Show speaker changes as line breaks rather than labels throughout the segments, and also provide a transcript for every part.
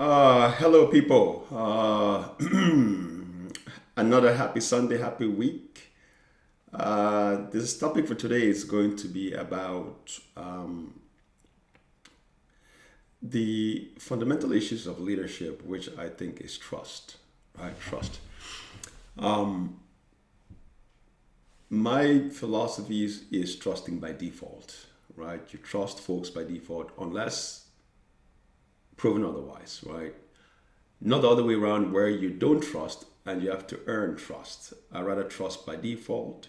Hello, people. Another happy Sunday, happy week. This topic for today is going to be about the fundamental issues of leadership, which I think is trust. Right, trust. My philosophy is trusting by default. Right, you trust folks by default unless proven otherwise. Right, not the other way around where you don't trust and you have to earn trust. I rather trust by default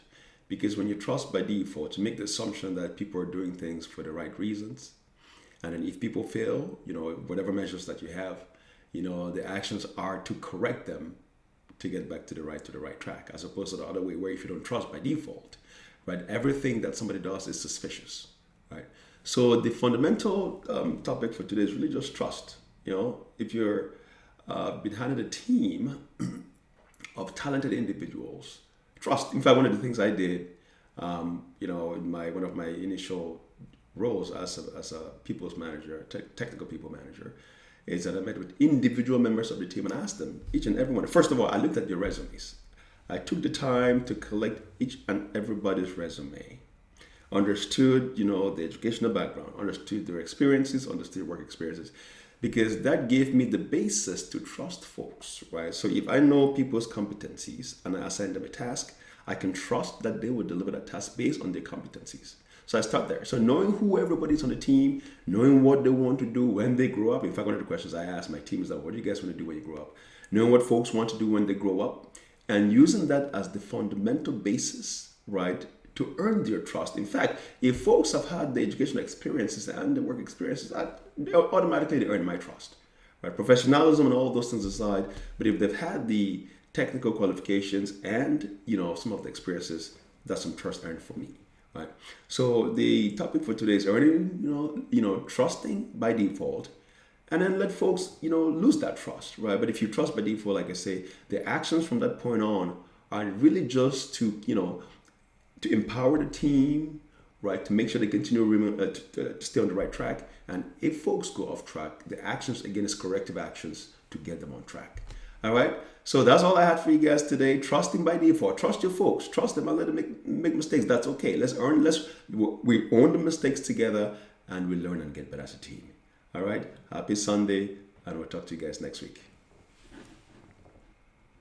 because when you trust by default, you make the assumption that people are doing things for the right reasons. And then if people fail, whatever measures that you have, the actions are to correct them to get back to the right track, as opposed to the other way where if you don't trust by default, right, everything that somebody does is suspicious, right? So the fundamental topic for today is really just trust. If you're been handed a team of talented individuals, trust. In fact, one of the things I did, in my one of my initial roles as a people's manager, technical people manager, is that I met with individual members of the team and asked them, each and every one. First of all, I looked at their resumes. I took the time to collect each and everybody's resume, understood, the educational background, understood their experiences, understood work experiences, because that gave me the basis to trust folks, right? So if I know people's competencies and I assign them a task, I can trust that they will deliver that task based on their competencies. So I start there. So knowing who everybody's on the team, knowing what they want to do when they grow up. In fact, one of the questions I ask my team is that, what do you guys want to do when you grow up? Knowing what folks want to do when they grow up and using that as the fundamental basis, right, to earn their trust. In fact, if folks have had the educational experiences and the work experiences, automatically they earn my trust, right? Professionalism and all those things aside, but if they've had the technical qualifications and some of the experiences, that's some trust earned for me, right? So the topic for today is earning, trusting by default, and then let folks, lose that trust, right? But if you trust by default, like I say, the actions from that point on are really just to empower the team, right, to make sure they continue to stay on the right track. And if folks go off track, the actions, again, is corrective actions to get them on track. All right? So that's all I had for you guys today. Trusting by default. Trust your folks. Trust them and let them make mistakes. That's okay. We own the mistakes together and we learn and get better as a team. All right? Happy Sunday, and we'll talk to you guys next week.